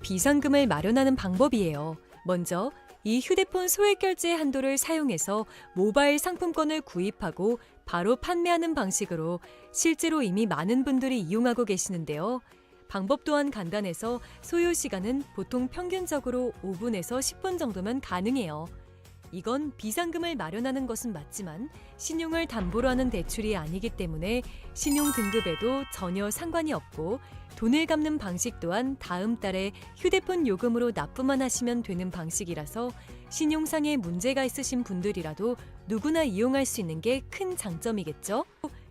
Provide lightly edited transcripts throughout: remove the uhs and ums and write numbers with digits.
비상금을 마련하는 방법이에요. 먼저 이 휴대폰 소액 결제 한도를 사용해서 모바일 상품권을 구입하고 바로 판매하는 방식으로 실제로 이미 많은 분들이 이용하고 계시는데요. 방법 또한 간단해서 소요 시간은 보통 평균적으로 5분에서 10분 정도면 가능해요. 이건 비상금을 마련하는 것은 맞지만 신용을 담보로 하는 대출이 아니기 때문에 신용 등급에도 전혀 상관이 없고 돈을 갚는 방식 또한 다음 달에 휴대폰 요금으로 납부만 하시면 되는 방식이라서 신용상에 문제가 있으신 분들이라도 누구나 이용할 수 있는 게 큰 장점이겠죠?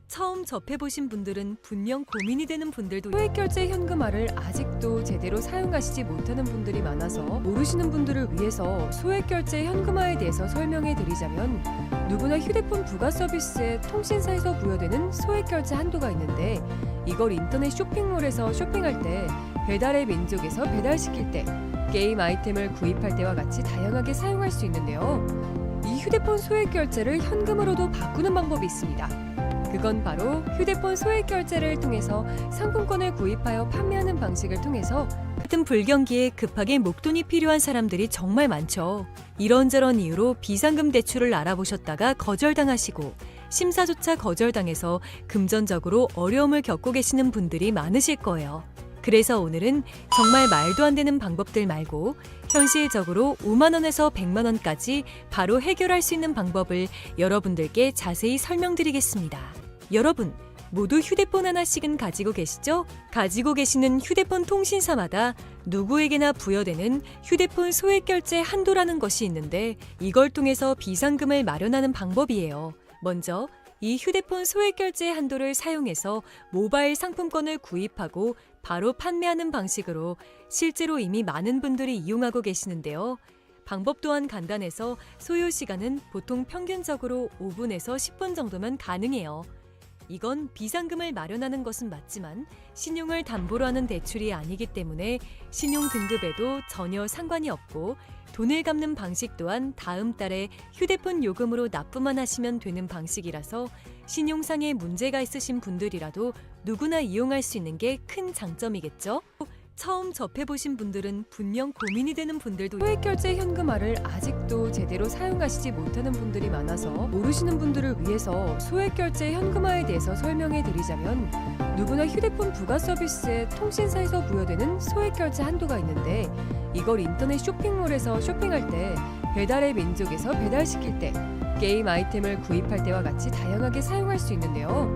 처음 접해보신 분들은 분명 고민이 되는 분들도 소액결제 현금화를 아직도 제대로 사용하시지 못하는 분들이 많아서 모르시는 분들을 위해서 소액결제 현금화에 대해서 설명해 드리자면 누구나 휴대폰 부가 서비스에 통신사에서 부여되는 소액결제 한도가 있는데 이걸 인터넷 쇼핑몰에서 쇼핑할 때 배달의 민족에서 배달시킬 때 게임 아이템을 구입할 때와 같이 다양하게 사용할 수 있는데요. 이 휴대폰 소액결제를 현금으로도 바꾸는 방법이 있습니다. 그건 바로 휴대폰 소액 결제를 통해서 상품권을 구입하여 판매하는 방식을 통해서 같은 불경기에 급하게 목돈이 필요한 사람들이 정말 많죠. 이런저런 이유로 비상금 대출을 알아보셨다가 거절당하시고 심사조차 거절당해서 금전적으로 어려움을 겪고 계시는 분들이 많으실 거예요. 그래서 오늘은 정말 말도 안 되는 방법들 말고 현실적으로 5만 원에서 100만 원까지 바로 해결할 수 있는 방법을 여러분들께 자세히 설명드리겠습니다. 여러분, 모두 휴대폰 하나씩은 가지고 계시죠? 가지고 계시는 휴대폰 통신사마다 누구에게나 부여되는 휴대폰 소액 결제 한도라는 것이 있는데 이걸 통해서 비상금을 마련하는 방법이에요. 먼저 이 휴대폰 소액 결제 한도를 사용해서 모바일 상품권을 구입하고 바로 판매하는 방식으로 실제로 이미 많은 분들이 이용하고 계시는데요. 방법 또한 간단해서 소요 시간은 보통 평균적으로 5분에서 10분 정도면 가능해요. 이건 비상금을 마련하는 것은 맞지만 신용을 담보로 하는 대출이 아니기 때문에 신용 등급에도 전혀 상관이 없고 돈을 갚는 방식 또한 다음 달에 휴대폰 요금으로 납부만 하시면 되는 방식이라서 신용상에 문제가 있으신 분들이라도 누구나 이용할 수 있는 게 큰 장점이겠죠? 처음 접해보신 분들은 분명 고민이 되는 분들도 소액결제 현금화를 아직도 제대로 사용하시지 못하는 분들이 많아서 모르시는 분들을 위해서 소액결제 현금화에 대해서 설명해 드리자면 누구나 휴대폰 부가 서비스에 통신사에서 부여되는 소액결제 한도가 있는데 이걸 인터넷 쇼핑몰에서 쇼핑할 때 배달의 민족에서 배달시킬 때 게임 아이템을 구입할 때와 같이 다양하게 사용할 수 있는데요.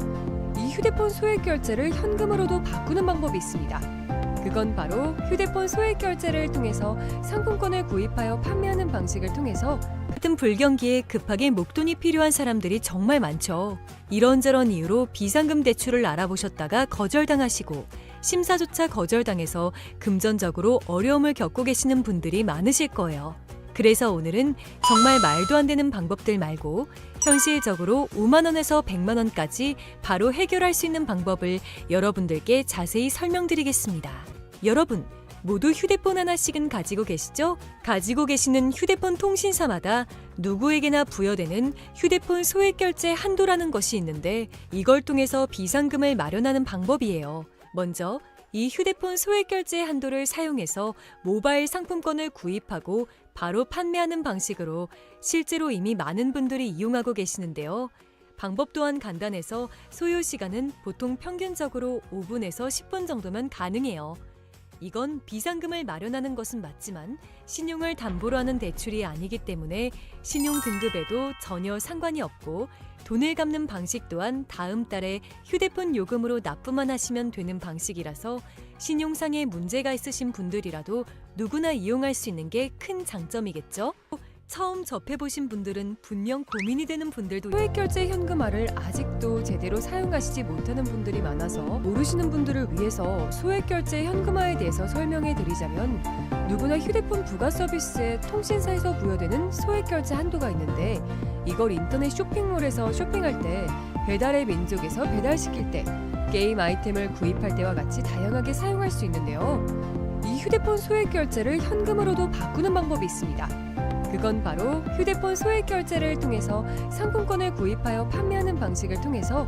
이 휴대폰 소액결제를 현금으로도 바꾸는 방법이 있습니다. 그건 바로 휴대폰 소액 결제를 통해서 상품권을 구입하여 판매하는 방식을 통해서 같은 불경기에 급하게 목돈이 필요한 사람들이 정말 많죠. 이런저런 이유로 비상금 대출을 알아보셨다가 거절당하시고 심사조차 거절당해서 금전적으로 어려움을 겪고 계시는 분들이 많으실 거예요. 그래서 오늘은 정말 말도 안 되는 방법들 말고 현실적으로 5만 원에서 100만 원까지 바로 해결할 수 있는 방법을 여러분들께 자세히 설명드리겠습니다. 여러분, 모두 휴대폰 하나씩은 가지고 계시죠? 가지고 계시는 휴대폰 통신사마다 누구에게나 부여되는 휴대폰 소액 결제 한도라는 것이 있는데 이걸 통해서 비상금을 마련하는 방법이에요. 먼저 이 휴대폰 소액 결제 한도를 사용해서 모바일 상품권을 구입하고 바로 판매하는 방식으로 실제로 이미 많은 분들이 이용하고 계시는데요. 방법 또한 간단해서 소요 시간은 보통 평균적으로 5분에서 10분 정도면 가능해요. 이건 비상금을 마련하는 것은 맞지만 신용을 담보로 하는 대출이 아니기 때문에 신용 등급에도 전혀 상관이 없고 돈을 갚는 방식 또한 다음 달에 휴대폰 요금으로 납부만 하시면 되는 방식이라서 신용상에 문제가 있으신 분들이라도 누구나 이용할 수 있는 게 큰 장점이겠죠? 처음 접해보신 분들은 분명 고민이 되는 분들도 소액결제 현금화를 아직도 제대로 사용하시지 못하는 분들이 많아서 모르시는 분들을 위해서 소액결제 현금화에 대해서 설명해 드리자면 누구나 휴대폰 부가 서비스에 통신사에서 부여되는 소액결제 한도가 있는데 이걸 인터넷 쇼핑몰에서 쇼핑할 때 배달의 민족에서 배달시킬 때 게임 아이템을 구입할 때와 같이 다양하게 사용할 수 있는데요. 이 휴대폰 소액결제를 현금으로도 바꾸는 방법이 있습니다. 그건 바로 휴대폰 소액 결제를 통해서 상품권을 구입하여 판매하는 방식을 통해서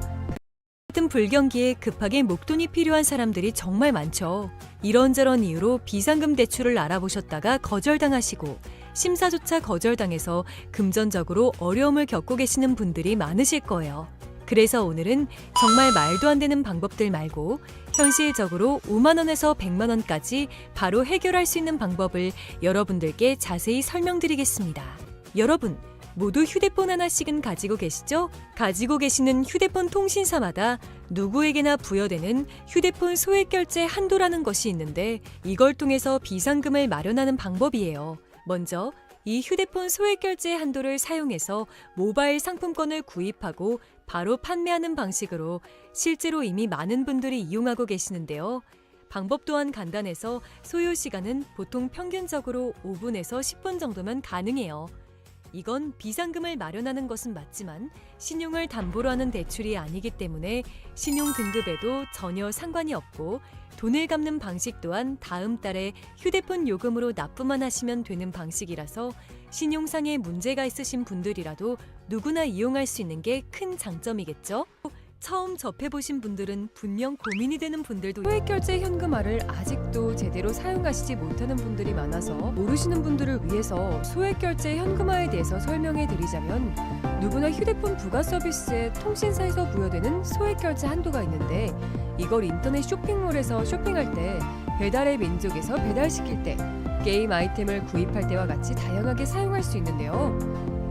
같은 불경기에 급하게 목돈이 필요한 사람들이 정말 많죠. 이런저런 이유로 비상금 대출을 알아보셨다가 거절당하시고 심사조차 거절당해서 금전적으로 어려움을 겪고 계시는 분들이 많으실 거예요. 그래서 오늘은 정말 말도 안 되는 방법들 말고 현실적으로 5만 원에서 100만 원까지 바로 해결할 수 있는 방법을 여러분들께 자세히 설명드리겠습니다. 여러분, 모두 휴대폰 하나씩은 가지고 계시죠? 가지고 계시는 휴대폰 통신사마다 누구에게나 부여되는 휴대폰 소액결제 한도라는 것이 있는데 이걸 통해서 비상금을 마련하는 방법이에요. 먼저 이 휴대폰 소액결제 한도를 사용해서 모바일 상품권을 구입하고 바로 판매하는 방식으로 실제로 이미 많은 분들이 이용하고 계시는데요. 방법 또한 간단해서 소요 시간은 보통 평균적으로 5분에서 10분 정도면 가능해요. 이건 비상금을 마련하는 것은 맞지만 신용을 담보로 하는 대출이 아니기 때문에 신용 등급에도 전혀 상관이 없고 돈을 갚는 방식 또한 다음 달에 휴대폰 요금으로 납부만 하시면 되는 방식이라서 신용상의 문제가 있으신 분들이라도 누구나 이용할 수 있는 게 큰 장점이겠죠? 처음 접해보신 분들은 분명 고민이 되는 분들도 소액결제 현금화를 아직도 제대로 사용하시지 못하는 분들이 많아서 모르시는 분들을 위해서 소액결제 현금화에 대해서 설명해 드리자면 누구나 휴대폰 부가 서비스에 통신사에서 부여되는 소액결제 한도가 있는데 이걸 인터넷 쇼핑몰에서 쇼핑할 때 배달의 민족에서 배달시킬 때 게임 아이템을 구입할 때와 같이 다양하게 사용할 수 있는데요.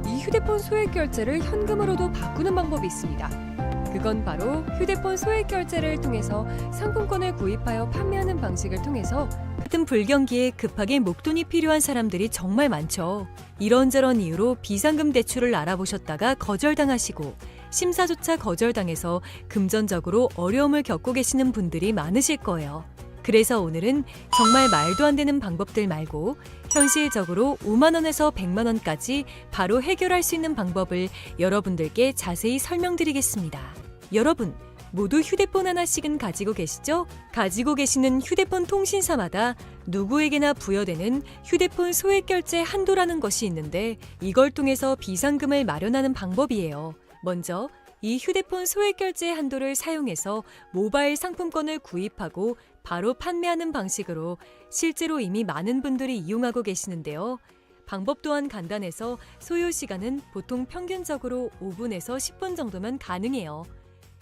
이 휴대폰 소액결제를 현금으로도 바꾸는 방법이 있습니다. 그건 바로 휴대폰 소액결제를 통해서 상품권을 구입하여 판매하는 방식을 통해서 같은 불경기에 급하게 목돈이 필요한 사람들이 정말 많죠. 이런저런 이유로 비상금 대출을 알아보셨다가 거절당하시고 심사조차 거절당해서 금전적으로 어려움을 겪고 계시는 분들이 많으실 거예요. 그래서 오늘은 정말 말도 안 되는 방법들 말고 현실적으로 5만 원에서 100만 원까지 바로 해결할 수 있는 방법을 여러분들께 자세히 설명드리겠습니다. 여러분, 모두 휴대폰 하나씩은 가지고 계시죠? 가지고 계시는 휴대폰 통신사마다 누구에게나 부여되는 휴대폰 소액결제 한도라는 것이 있는데 이걸 통해서 비상금을 마련하는 방법이에요. 먼저 이 휴대폰 소액결제 한도를 사용해서 모바일 상품권을 구입하고 바로 판매하는 방식으로 실제로 이미 많은 분들이 이용하고 계시는데요. 방법 또한 간단해서 소요 시간은 보통 평균적으로 5분에서 10분 정도면 가능해요.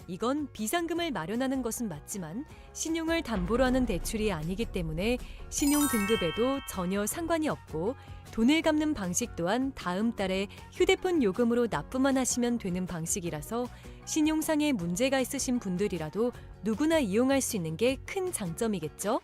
이건 비상금을 마련하는 것은 맞지만 신용을 담보로 하는 대출이 아니기 때문에 신용 등급에도 전혀 상관이 없고 돈을 갚는 방식 또한 다음 달에 휴대폰 요금으로 납부만 하시면 되는 방식이라서 신용상의 문제가 있으신 분들이라도 누구나 이용할 수 있는 게 큰 장점이겠죠?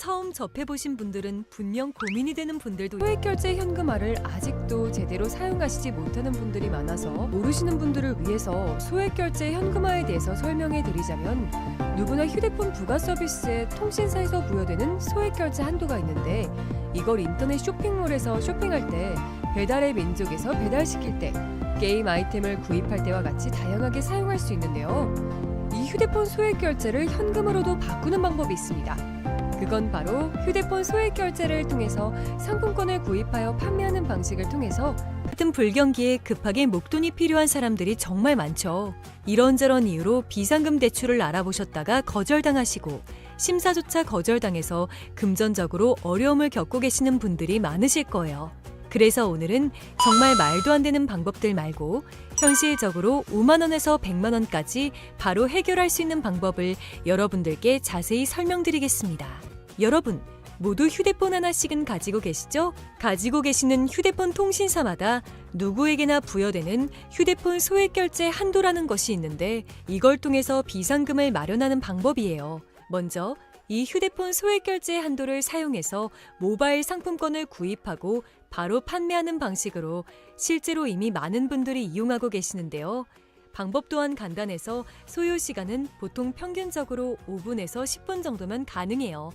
처음 접해보신 분들은 분명 고민이 되는 분들도 소액결제 현금화를 아직도 제대로 사용하시지 못하는 분들이 많아서 모르시는 분들을 위해서 소액결제 현금화에 대해서 설명해 드리자면 누구나 휴대폰 부가 서비스에 통신사에서 부여되는 소액결제 한도가 있는데 이걸 인터넷 쇼핑몰에서 쇼핑할 때 배달의 민족에서 배달시킬 때 게임 아이템을 구입할 때와 같이 다양하게 사용할 수 있는데요. 이 휴대폰 소액결제를 현금으로도 바꾸는 방법이 있습니다. 그건 바로 휴대폰 소액결제를 통해서 상품권을 구입하여 판매하는 방식을 통해서 같은 불경기에 급하게 목돈이 필요한 사람들이 정말 많죠. 이런저런 이유로 비상금 대출을 알아보셨다가 거절당하시고 심사조차 거절당해서 금전적으로 어려움을 겪고 계시는 분들이 많으실 거예요. 그래서 오늘은 정말 말도 안 되는 방법들 말고 현실적으로 5만 원에서 100만 원까지 바로 해결할 수 있는 방법을 여러분들께 자세히 설명드리겠습니다. 여러분, 모두 휴대폰 하나씩은 가지고 계시죠? 가지고 계시는 휴대폰 통신사마다 누구에게나 부여되는 휴대폰 소액결제 한도라는 것이 있는데 이걸 통해서 비상금을 마련하는 방법이에요. 먼저 이 휴대폰 소액결제 한도를 사용해서 모바일 상품권을 구입하고 바로 판매하는 방식으로 실제로 이미 많은 분들이 이용하고 계시는데요. 방법 또한 간단해서 소요 시간은 보통 평균적으로 5분에서 10분 정도면 가능해요.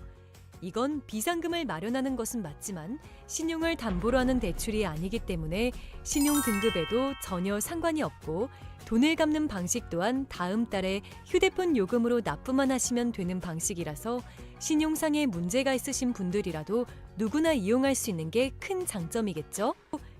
이건 비상금을 마련하는 것은 맞지만 신용을 담보로 하는 대출이 아니기 때문에 신용 등급에도 전혀 상관이 없고 돈을 갚는 방식 또한 다음 달에 휴대폰 요금으로 납부만 하시면 되는 방식이라서 신용상의 문제가 있으신 분들이라도 누구나 이용할 수 있는 게 큰 장점이겠죠?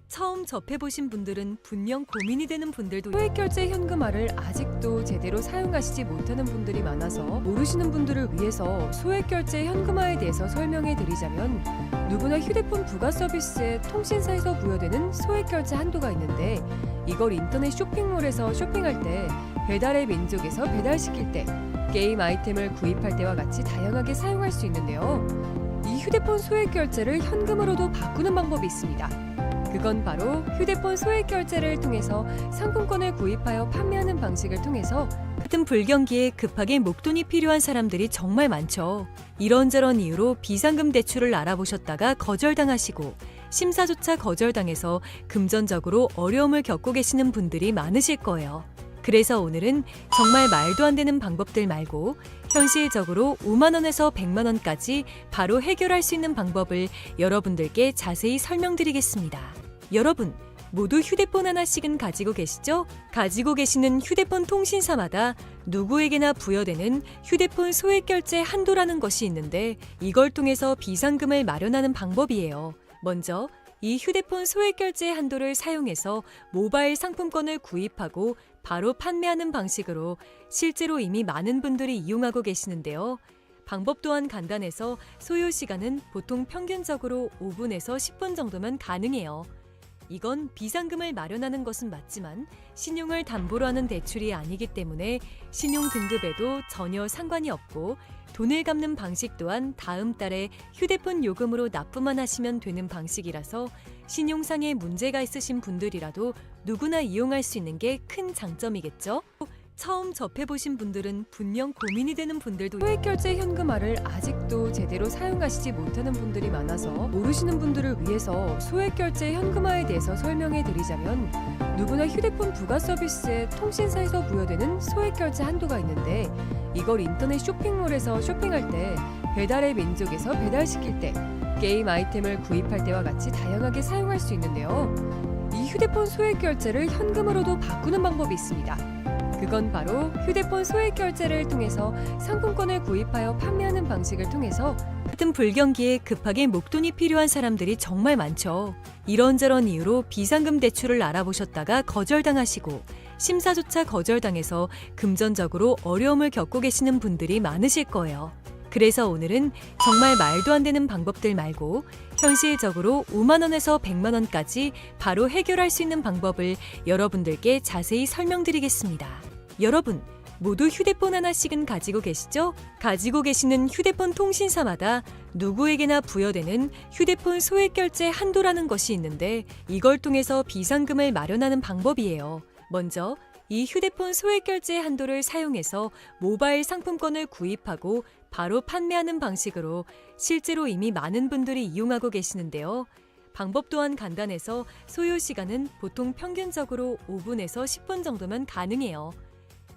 처음 접해보신 분들은 분명 고민이 되는 분들도 소액결제 현금화를 아직도 제대로 사용하시지 못하는 분들이 많아서 모르시는 분들을 위해서 소액결제 현금화에 대해서 설명해 드리자면, 누구나 휴대폰 부가 서비스에 통신사에서 부여되는 소액결제 한도가 있는데, 이걸 인터넷 쇼핑몰에서 쇼핑할 때, 배달의 민족에서 배달시킬 때, 게임 아이템을 구입할 때와 같이 다양하게 사용할 수 있는데요. 이 휴대폰 소액결제를 현금으로도 바꾸는 방법이 있습니다. 그건 바로 휴대폰 소액결제를 통해서 상품권을 구입하여 판매하는 방식을 통해서, 같은 불경기에 급하게 목돈이 필요한 사람들이 정말 많죠. 이런저런 이유로 비상금 대출을 알아보셨다가 거절당하시고, 심사조차 거절당해서 금전적으로 어려움을 겪고 계시는 분들이 많으실 거예요. 그래서 오늘은 정말 말도 안 되는 방법들 말고 현실적으로 5만 원에서 100만 원까지 바로 해결할 수 있는 방법을 여러분들께 자세히 설명드리겠습니다. 여러분, 모두 휴대폰 하나씩은 가지고 계시죠? 가지고 계시는 휴대폰 통신사마다 누구에게나 부여되는 휴대폰 소액결제 한도라는 것이 있는데, 이걸 통해서 비상금을 마련하는 방법이에요. 먼저 이 휴대폰 소액결제 한도를 사용해서 모바일 상품권을 구입하고 바로 판매하는 방식으로 실제로 이미 많은 분들이 이용하고 계시는데요. 방법 또한 간단해서 소요 시간은 보통 평균적으로 5분에서 10분 정도면 가능해요. 이건 비상금을 마련하는 것은 맞지만 신용을 담보로 하는 대출이 아니기 때문에 신용 등급에도 전혀 상관이 없고, 돈을 갚는 방식 또한 다음 달에 휴대폰 요금으로 납부만 하시면 되는 방식이라서 신용상의 문제가 있으신 분들이라도 누구나 이용할 수 있는 게 큰 장점이겠죠? 처음 접해보신 분들은 분명 고민이 되는 분들도 소액결제 현금화를 아직도 제대로 사용하시지 못하는 분들이 많아서 모르시는 분들을 위해서 소액결제 현금화에 대해서 설명해 드리자면, 누구나 휴대폰 부가 서비스에 통신사에서 부여되는 소액결제 한도가 있는데, 이걸 인터넷 쇼핑몰에서 쇼핑할 때, 배달의 민족에서 배달시킬 때, 게임 아이템을 구입할 때와 같이 다양하게 사용할 수 있는데요. 이 휴대폰 소액결제를 현금으로도 바꾸는 방법이 있습니다. 그건 바로 휴대폰 소액결제를 통해서 상품권을 구입하여 판매하는 방식을 통해서, 같은 불경기에 급하게 목돈이 필요한 사람들이 정말 많죠. 이런저런 이유로 비상금 대출을 알아보셨다가 거절당하시고, 심사조차 거절당해서 금전적으로 어려움을 겪고 계시는 분들이 많으실 거예요. 그래서 오늘은 정말 말도 안 되는 방법들 말고 현실적으로 5만 원에서 100만 원까지 바로 해결할 수 있는 방법을 여러분들께 자세히 설명드리겠습니다. 여러분, 모두 휴대폰 하나씩은 가지고 계시죠? 가지고 계시는 휴대폰 통신사마다 누구에게나 부여되는 휴대폰 소액결제 한도라는 것이 있는데, 이걸 통해서 비상금을 마련하는 방법이에요. 먼저 이 휴대폰 소액결제 한도를 사용해서 모바일 상품권을 구입하고 바로 판매하는 방식으로 실제로 이미 많은 분들이 이용하고 계시는데요. 방법 또한 간단해서 소요 시간은 보통 평균적으로 5분에서 10분 정도면 가능해요.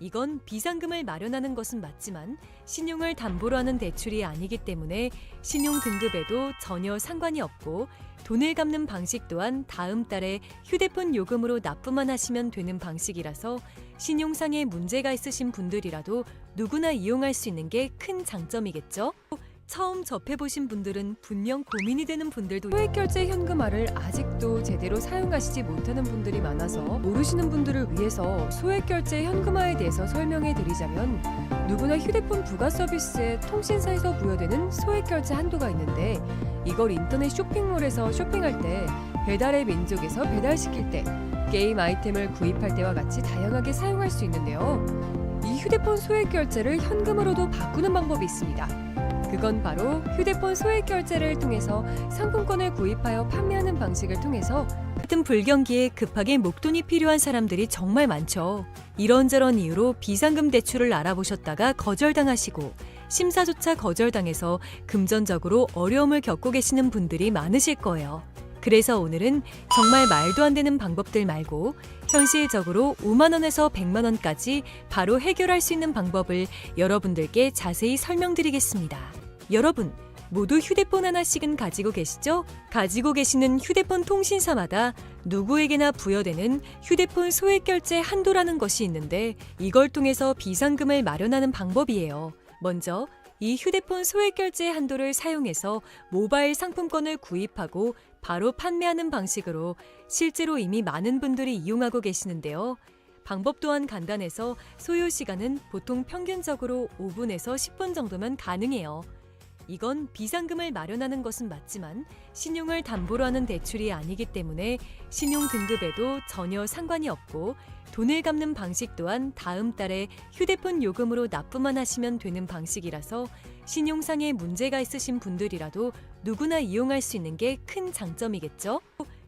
이건 비상금을 마련하는 것은 맞지만 신용을 담보로 하는 대출이 아니기 때문에 신용 등급에도 전혀 상관이 없고, 돈을 갚는 방식 또한 다음 달에 휴대폰 요금으로 납부만 하시면 되는 방식이라서 신용상의 문제가 있으신 분들이라도 누구나 이용할 수 있는 게 큰 장점이겠죠? 처음 접해보신 분들은 분명 고민이 되는 분들도 소액결제 현금화를 아직도 제대로 사용하시지 못하는 분들이 많아서 모르시는 분들을 위해서 소액결제 현금화에 대해서 설명해 드리자면, 누구나 휴대폰 부가 서비스에 통신사에서 부여되는 소액결제 한도가 있는데, 이걸 인터넷 쇼핑몰에서 쇼핑할 때, 배달의 민족에서 배달시킬 때, 게임 아이템을 구입할 때와 같이 다양하게 사용할 수 있는데요. 이 휴대폰 소액결제를 현금으로도 바꾸는 방법이 있습니다. 그건 바로 휴대폰 소액결제를 통해서 상품권을 구입하여 판매하는 방식을 통해서, 같은 불경기에 급하게 목돈이 필요한 사람들이 정말 많죠. 이런저런 이유로 비상금 대출을 알아보셨다가 거절당하시고, 심사조차 거절당해서 금전적으로 어려움을 겪고 계시는 분들이 많으실 거예요. 그래서 오늘은 정말 말도 안 되는 방법들 말고 현실적으로 5만 원에서 100만 원까지 바로 해결할 수 있는 방법을 여러분들께 자세히 설명드리겠습니다. 여러분, 모두 휴대폰 하나씩은 가지고 계시죠? 가지고 계시는 휴대폰 통신사마다 누구에게나 부여되는 휴대폰 소액결제 한도라는 것이 있는데, 이걸 통해서 비상금을 마련하는 방법이에요. 먼저 이 휴대폰 소액결제 한도를 사용해서 모바일 상품권을 구입하고 바로 판매하는 방식으로 실제로 이미 많은 분들이 이용하고 계시는데요. 방법 또한 간단해서 소요 시간은 보통 평균적으로 5분에서 10분 정도면 가능해요. 이건 비상금을 마련하는 것은 맞지만 신용을 담보로 하는 대출이 아니기 때문에 신용 등급에도 전혀 상관이 없고 돈을 갚는 방식 또한 다음 달에 휴대폰 요금으로 납부만 하시면 되는 방식이라서 신용상에 문제가 있으신 분들이라도 누구나 이용할 수 있는 게 큰 장점이겠죠?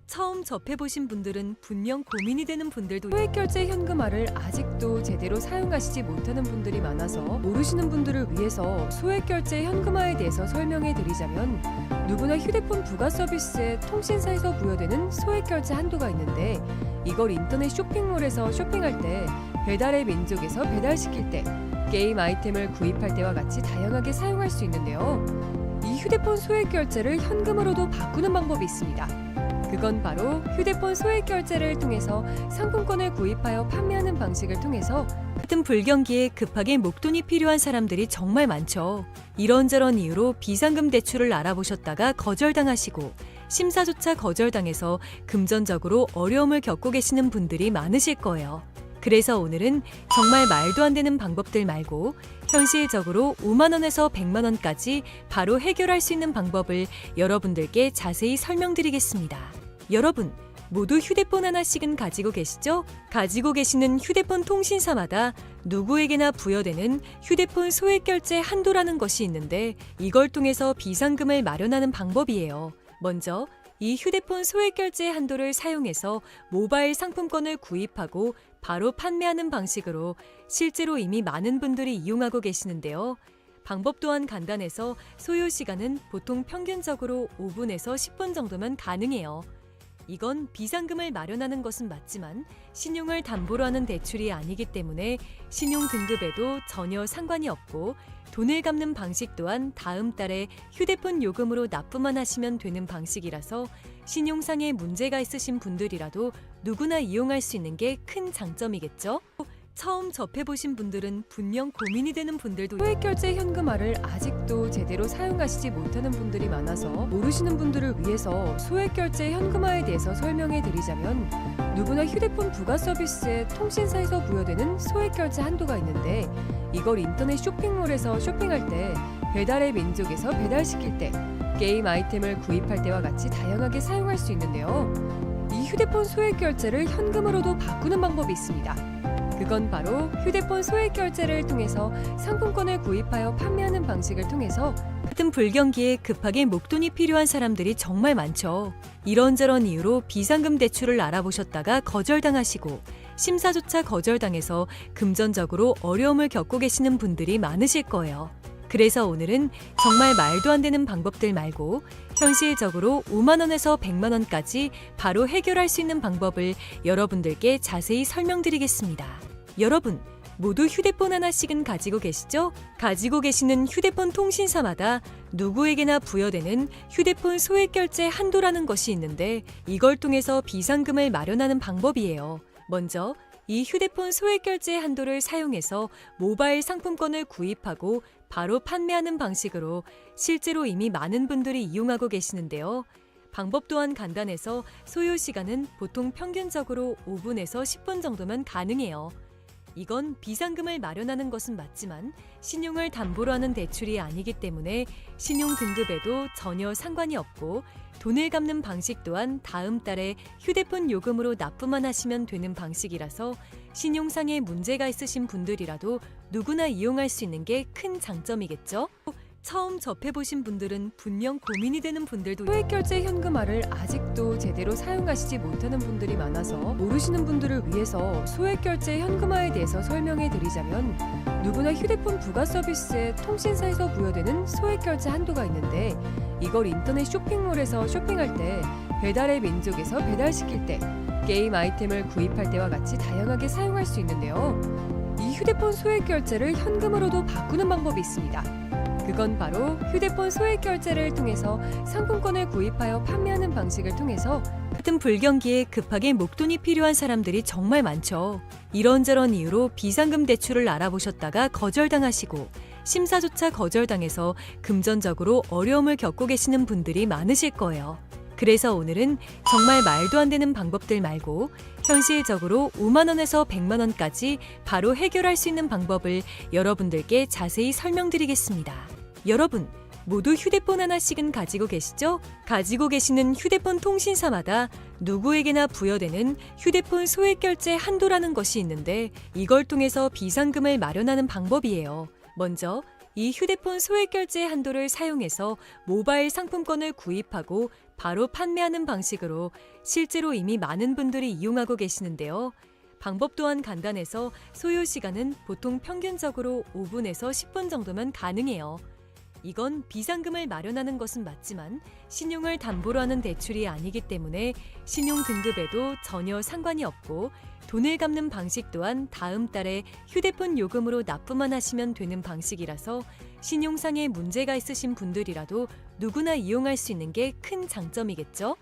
처음 접해보신 분들은 분명 고민이 되는 분들도 소액결제 현금화를 아직도 제대로 사용하시지 못하는 분들이 많아서 모르시는 분들을 위해서 소액결제 현금화에 대해서 설명해 드리자면 누구나 휴대폰 부가 서비스에 통신사에서 부여되는 소액결제 한도가 있는데 이걸 인터넷 쇼핑몰에서 쇼핑할 때 배달의 민족에서 배달시킬 때 게임 아이템을 구입할 때와 같이 다양하게 사용할 수 있는데요. 이 휴대폰 소액결제를 현금으로도 바꾸는 방법이 있습니다. 그건 바로 휴대폰 소액결제를 통해서 상품권을 구입하여 판매하는 방식을 통해서 같은 불경기에 급하게 목돈이 필요한 사람들이 정말 많죠. 이런저런 이유로 비상금 대출을 알아보셨다가 거절당하시고 심사조차 거절당해서 금전적으로 어려움을 겪고 계시는 분들이 많으실 거예요. 그래서 오늘은 정말 말도 안 되는 방법들 말고 현실적으로 5만 원에서 100만 원까지 바로 해결할 수 있는 방법을 여러분들께 자세히 설명드리겠습니다. 여러분, 모두 휴대폰 하나씩은 가지고 계시죠? 가지고 계시는 휴대폰 통신사마다 누구에게나 부여되는 휴대폰 소액결제 한도라는 것이 있는데 이걸 통해서 비상금을 마련하는 방법이에요. 먼저 이 휴대폰 소액결제 한도를 사용해서 모바일 상품권을 구입하고 바로 판매하는 방식으로 실제로 이미 많은 분들이 이용하고 계시는데요. 방법 또한 간단해서 소요 시간은 보통 평균적으로 5분에서 10분 정도면 가능해요. 이건 비상금을 마련하는 것은 맞지만 신용을 담보로 하는 대출이 아니기 때문에 신용 등급에도 전혀 상관이 없고 돈을 갚는 방식 또한 다음 달에 휴대폰 요금으로 납부만 하시면 되는 방식이라서 신용상에 문제가 있으신 분들이라도 누구나 이용할 수 있는 게 큰 장점이겠죠? 처음 접해보신 분들은 분명 고민이 되는 분들도 소액결제 현금화를 아직도 제대로 사용하시지 못하는 분들이 많아서 모르시는 분들을 위해서 소액결제 현금화에 대해서 설명해 드리자면 누구나 휴대폰 부가 서비스에 통신사에서 부여되는 소액결제 한도가 있는데 이걸 인터넷 쇼핑몰에서 쇼핑할 때 배달의 민족에서 배달시킬 때 게임 아이템을 구입할 때와 같이 다양하게 사용할 수 있는데요. 이 휴대폰 소액결제를 현금으로도 바꾸는 방법이 있습니다. 그건 바로 휴대폰 소액결제를 통해서 상품권을 구입하여 판매하는 방식을 통해서 같은 불경기에 급하게 목돈이 필요한 사람들이 정말 많죠. 이런저런 이유로 비상금 대출을 알아보셨다가 거절당하시고 심사조차 거절당해서 금전적으로 어려움을 겪고 계시는 분들이 많으실 거예요. 그래서 오늘은 정말 말도 안 되는 방법들 말고 현실적으로 5만 원에서 100만 원까지 바로 해결할 수 있는 방법을 여러분들께 자세히 설명드리겠습니다. 여러분, 모두 휴대폰 하나씩은 가지고 계시죠? 가지고 계시는 휴대폰 통신사마다 누구에게나 부여되는 휴대폰 소액결제 한도라는 것이 있는데 이걸 통해서 비상금을 마련하는 방법이에요. 먼저 이 휴대폰 소액결제 한도를 사용해서 모바일 상품권을 구입하고 바로 판매하는 방식으로 실제로 이미 많은 분들이 이용하고 계시는데요. 방법 또한 간단해서 소요 시간은 보통 평균적으로 5분에서 10분 정도면 가능해요. 이건 비상금을 마련하는 것은 맞지만 신용을 담보로 하는 대출이 아니기 때문에 신용 등급에도 전혀 상관이 없고 돈을 갚는 방식 또한 다음 달에 휴대폰 요금으로 납부만 하시면 되는 방식이라서 신용상에 문제가 있으신 분들이라도 누구나 이용할 수 있는 게 큰 장점이겠죠? 처음 접해보신 분들은 분명 고민이 되는 분들도 소액결제 현금화를 아직도 제대로 사용하시지 못하는 분들이 많아서 모르시는 분들을 위해서 소액결제 현금화에 대해서 설명해 드리자면 누구나 휴대폰 부가 서비스에 통신사에서 부여되는 소액결제 한도가 있는데 이걸 인터넷 쇼핑몰에서 쇼핑할 때 배달의 민족에서 배달시킬 때 게임 아이템을 구입할 때와 같이 다양하게 사용할 수 있는데요. 이 휴대폰 소액결제를 현금으로도 바꾸는 방법이 있습니다. 그건 바로 휴대폰 소액결제를 통해서 상품권을 구입하여 판매하는 방식을 통해서 같은 불경기에 급하게 목돈이 필요한 사람들이 정말 많죠. 이런저런 이유로 비상금 대출을 알아보셨다가 거절당하시고 심사조차 거절당해서 금전적으로 어려움을 겪고 계시는 분들이 많으실 거예요. 그래서 오늘은 정말 말도 안 되는 방법들 말고 현실적으로 5만 원에서 100만 원까지 바로 해결할 수 있는 방법을 여러분들께 자세히 설명드리겠습니다. 여러분, 모두 휴대폰 하나씩은 가지고 계시죠? 가지고 계시는 휴대폰 통신사마다 누구에게나 부여되는 휴대폰 소액결제 한도라는 것이 있는데 이걸 통해서 비상금을 마련하는 방법이에요. 먼저 이 휴대폰 소액결제 한도를 사용해서 모바일 상품권을 구입하고 바로 판매하는 방식으로 실제로 이미 많은 분들이 이용하고 계시는데요. 방법 또한 간단해서 소요 시간은 보통 평균적으로 5분에서 10분 정도면 가능해요. 이건 비상금을 마련하는 것은 맞지만 신용을 담보로 하는 대출이 아니기 때문에 신용 등급에도 전혀 상관이 없고 돈을 갚는 방식 또한 다음 달에 휴대폰 요금으로 납부만 하시면 되는 방식이라서 신용상의 문제가 있으신 분들이라도 누구나 이용할 수 있는 게 큰 장점이겠죠?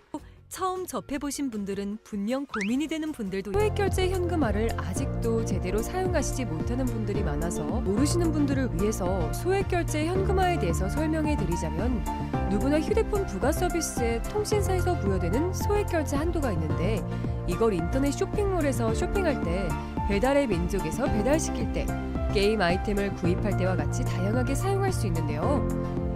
처음 접해보신 분들은 분명 고민이 되는 분들도 소액결제 현금화를 아직도 제대로 사용하시지 못하는 분들이 많아서 모르시는 분들을 위해서 소액결제 현금화에 대해서 설명해 드리자면 누구나 휴대폰 부가 서비스에 통신사에서 부여되는 소액결제 한도가 있는데 이걸 인터넷 쇼핑몰에서 쇼핑할 때 배달의 민족에서 배달시킬 때 게임 아이템을 구입할 때와 같이 다양하게 사용할 수 있는데요.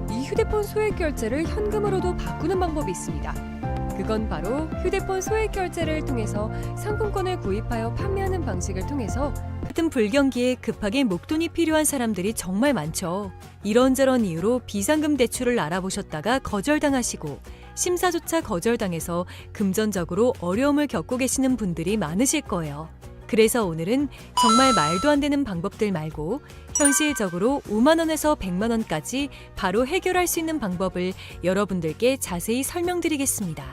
이 휴대폰 소액결제를 현금으로도 바꾸는 방법이 있습니다. 그건 바로 휴대폰 소액결제를 통해서 상품권을 구입하여 판매하는 방식을 통해서 같은 불경기에 급하게 목돈이 필요한 사람들이 정말 많죠. 이런저런 이유로 비상금 대출을 알아보셨다가 거절당하시고 심사조차 거절당해서 금전적으로 어려움을 겪고 계시는 분들이 많으실 거예요. 그래서 오늘은 정말 말도 안 되는 방법들 말고 현실적으로 5만 원에서 100만 원까지 바로 해결할 수 있는 방법을 여러분들께 자세히 설명드리겠습니다.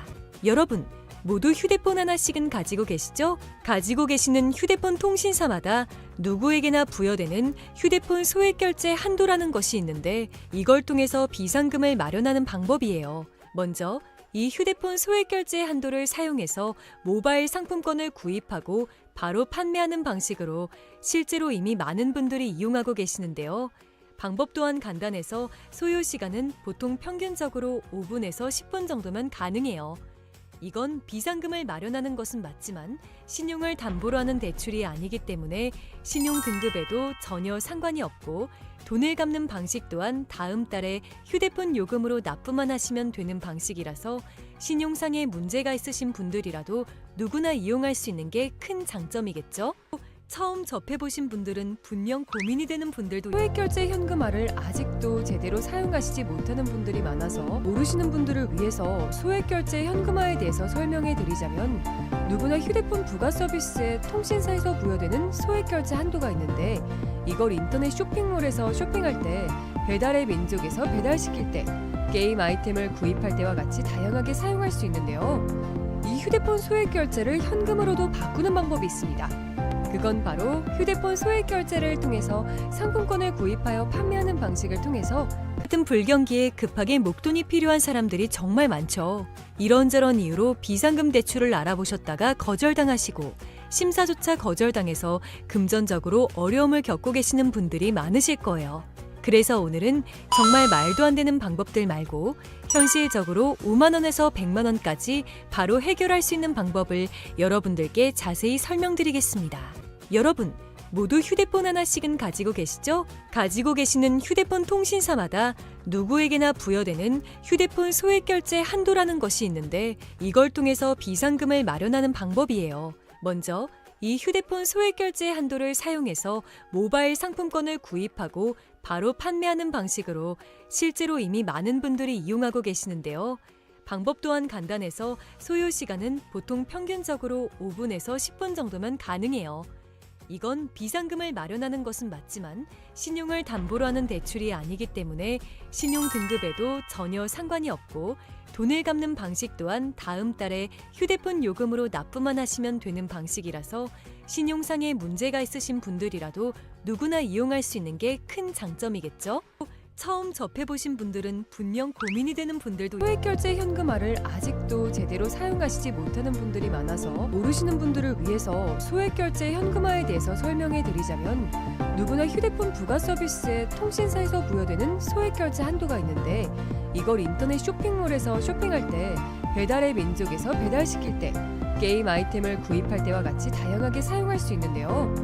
여러분, 모두 휴대폰 하나씩은 가지고 계시죠? 가지고 계시는 휴대폰 통신사마다 누구에게나 부여되는 휴대폰 소액결제 한도라는 것이 있는데 이걸 통해서 비상금을 마련하는 방법이에요. 먼저 이 휴대폰 소액결제 한도를 사용해서 모바일 상품권을 구입하고 바로 판매하는 방식으로 실제로 이미 많은 분들이 이용하고 계시는데요. 방법 또한 간단해서 소요 시간은 보통 평균적으로 5분에서 10분 정도면 가능해요. 이건 비상금을 마련하는 것은 맞지만 신용을 담보로 하는 대출이 아니기 때문에 신용 등급에도 전혀 상관이 없고 돈을 갚는 방식 또한 다음 달에 휴대폰 요금으로 납부만 하시면 되는 방식이라서 신용상의 문제가 있으신 분들이라도 누구나 이용할 수 있는 게 큰 장점이겠죠? 처음 접해보신 분들은 분명 고민이 되는 분들도 소액결제 현금화를 아직도 제대로 사용하시지 못하는 분들이 많아서 모르시는 분들을 위해서 소액결제 현금화에 대해서 설명해 드리자면 누구나 휴대폰 부가 서비스에 통신사에서 부여되는 소액결제 한도가 있는데 이걸 인터넷 쇼핑몰에서 쇼핑할 때 배달의 민족에서 배달시킬 때 게임 아이템을 구입할 때와 같이 다양하게 사용할 수 있는데요. 이 휴대폰 소액결제를 현금으로도 바꾸는 방법이 있습니다. 그건 바로 휴대폰 소액결제를 통해서 상품권을 구입하여 판매하는 방식을 통해서 같은 불경기에 급하게 목돈이 필요한 사람들이 정말 많죠. 이런저런 이유로 비상금 대출을 알아보셨다가 거절당하시고 심사조차 거절당해서 금전적으로 어려움을 겪고 계시는 분들이 많으실 거예요. 그래서 오늘은 정말 말도 안 되는 방법들 말고 현실적으로 5만 원에서 100만 원까지 바로 해결할 수 있는 방법을 여러분들께 자세히 설명드리겠습니다. 여러분, 모두 휴대폰 하나씩은 가지고 계시죠? 가지고 계시는 휴대폰 통신사마다 누구에게나 부여되는 휴대폰 소액결제 한도라는 것이 있는데 이걸 통해서 비상금을 마련하는 방법이에요. 먼저 이 휴대폰 소액결제 한도를 사용해서 모바일 상품권을 구입하고 바로 판매하는 방식으로 실제로 이미 많은 분들이 이용하고 계시는데요. 방법 또한 간단해서 소요 시간은 보통 평균적으로 5분에서 10분 정도면 가능해요. 이건 비상금을 마련하는 것은 맞지만 신용을 담보로 하는 대출이 아니기 때문에 신용 등급에도 전혀 상관이 없고 돈을 갚는 방식 또한 다음 달에 휴대폰 요금으로 납부만 하시면 되는 방식이라서 신용상의 문제가 있으신 분들이라도 누구나 이용할 수 있는 게 큰 장점이겠죠? 처음 접해보신 분들은 분명 고민이 되는 분들도 소액결제 현금화를 아직도 제대로 사용하시지 못하는 분들이 많아서 모르시는 분들을 위해서 소액결제 현금화에 대해서 설명해 드리자면 누구나 휴대폰 부가 서비스에 통신사에서 부여되는 소액결제 한도가 있는데 이걸 인터넷 쇼핑몰에서 쇼핑할 때 배달의 민족에서 배달시킬 때 게임 아이템을 구입할 때와 같이 다양하게 사용할 수 있는데요.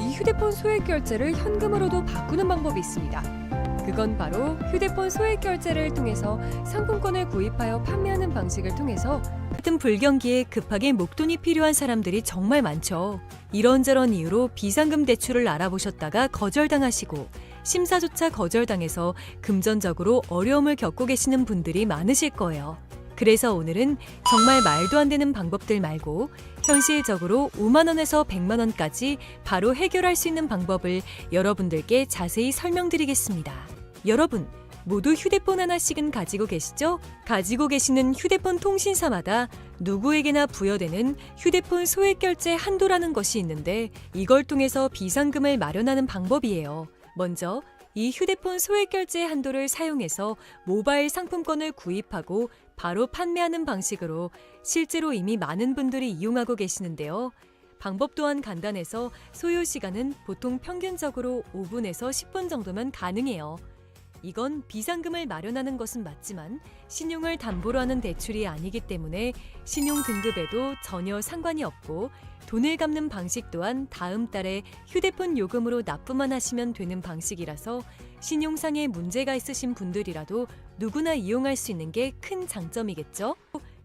이 휴대폰 소액결제를 현금으로도 바꾸는 방법이 있습니다. 그건 바로 휴대폰 소액결제를 통해서 상품권을 구입하여 판매하는 방식을 통해서 같은 불경기에 급하게 목돈이 필요한 사람들이 정말 많죠. 이런저런 이유로 비상금 대출을 알아보셨다가 거절당하시고 심사조차 거절당해서 금전적으로 어려움을 겪고 계시는 분들이 많으실 거예요. 그래서 오늘은 정말 말도 안 되는 방법들 말고 현실적으로 5만 원에서 100만 원까지 바로 해결할 수 있는 방법을 여러분들께 자세히 설명드리겠습니다. 여러분, 모두 휴대폰 하나씩은 가지고 계시죠? 가지고 계시는 휴대폰 통신사마다 누구에게나 부여되는 휴대폰 소액결제 한도라는 것이 있는데 이걸 통해서 비상금을 마련하는 방법이에요. 먼저 이 휴대폰 소액결제 한도를 사용해서 모바일 상품권을 구입하고 바로 판매하는 방식으로 실제로 이미 많은 분들이 이용하고 계시는데요. 방법 또한 간단해서 소요 시간은 보통 평균적으로 5분에서 10분 정도면 가능해요. 이건 비상금을 마련하는 것은 맞지만 신용을 담보로 하는 대출이 아니기 때문에 신용 등급에도 전혀 상관이 없고 돈을 갚는 방식 또한 다음 달에 휴대폰 요금으로 납부만 하시면 되는 방식이라서 신용상의 문제가 있으신 분들이라도 누구나 이용할 수 있는 게 큰 장점이겠죠?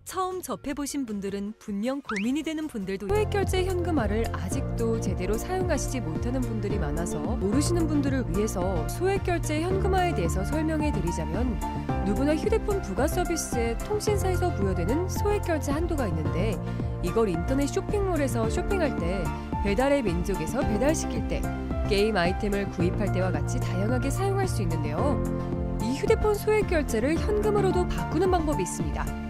처음 접해보신 분들은 분명 고민이 되는 분들도 소액결제 현금화를 아직도 제대로 사용하시지 못하는 분들이 많아서 모르시는 분들을 위해서 소액결제 현금화에 대해서 설명해 드리자면 누구나 휴대폰 부가 서비스에 통신사에서 부여되는 소액결제 한도가 있는데 이걸 인터넷 쇼핑몰에서 쇼핑할 때 배달의 민족에서 배달시킬 때 게임 아이템을 구입할 때와 같이 다양하게 사용할 수 있는데요. 이 휴대폰 소액결제를 현금으로도 바꾸는 방법이 있습니다.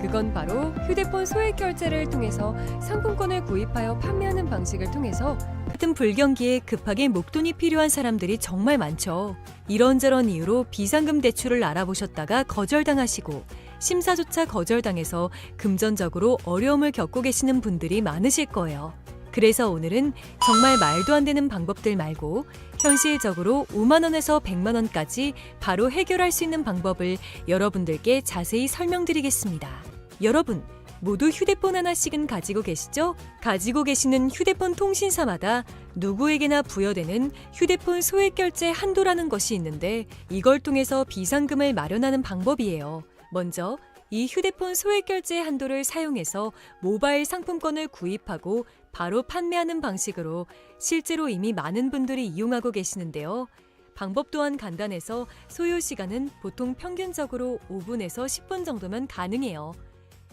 그건 바로 휴대폰 소액결제를 통해서 상품권을 구입하여 판매하는 방식을 통해서 같은 불경기에 급하게 목돈이 필요한 사람들이 정말 많죠. 이런저런 이유로 비상금 대출을 알아보셨다가 거절당하시고 심사조차 거절당해서 금전적으로 어려움을 겪고 계시는 분들이 많으실 거예요. 그래서 오늘은 정말 말도 안 되는 방법들 말고 현실적으로 5만 원에서 100만 원까지 바로 해결할 수 있는 방법을 여러분들께 자세히 설명드리겠습니다. 여러분, 모두 휴대폰 하나씩은 가지고 계시죠? 가지고 계시는 휴대폰 통신사마다 누구에게나 부여되는 휴대폰 소액결제 한도라는 것이 있는데 이걸 통해서 비상금을 마련하는 방법이에요. 먼저 이 휴대폰 소액결제 한도를 사용해서 모바일 상품권을 구입하고 바로 판매하는 방식으로 실제로 이미 많은 분들이 이용하고 계시는데요. 방법 또한 간단해서 소요 시간은 보통 평균적으로 5분에서 10분 정도면 가능해요.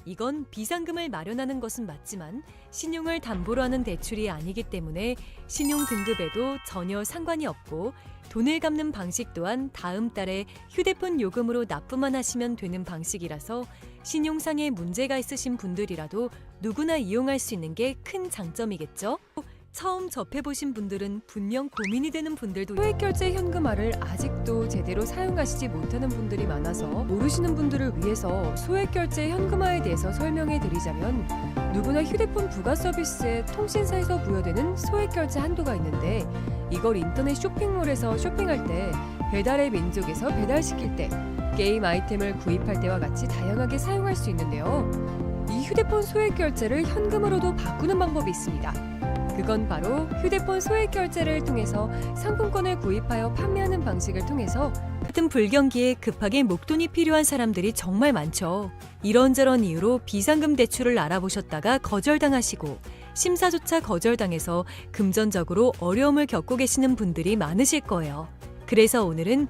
이건 비상금을 마련하는 것은 맞지만 신용을 담보로 하는 대출이 아니기 때문에 신용 등급에도 전혀 상관이 없고 돈을 갚는 방식 또한 다음 달에 휴대폰 요금으로 납부만 하시면 되는 방식이라서 신용상의 문제가 있으신 분들이라도 누구나 이용할 수 있는 게 큰 장점이겠죠? 처음 접해보신 분들은 분명 고민이 되는 분들도 소액결제 현금화를 아직도 제대로 사용하시지 못하는 분들이 많아서 모르시는 분들을 위해서 소액결제 현금화에 대해서 설명해 드리자면 누구나 휴대폰 부가 서비스에 통신사에서 부여되는 소액결제 한도가 있는데 이걸 인터넷 쇼핑몰에서 쇼핑할 때 배달의 민족에서 배달시킬 때 게임 아이템을 구입할 때와 같이 다양하게 사용할 수 있는데요. 이 휴대폰 소액결제를 현금으로도 바꾸는 방법이 있습니다. 그건 바로 휴대폰 소액결제를 통해서 상품권을 구입하여 판매하는 방식을 통해서 같은 불경기에 급하게 목돈이 필요한 사람들이 정말 많죠. 이런저런 이유로 비상금 대출을 알아보셨다가 거절당하시고 심사조차 거절당해서 금전적으로 어려움을 겪고 계시는 분들이 많으실 거예요. 그래서 오늘은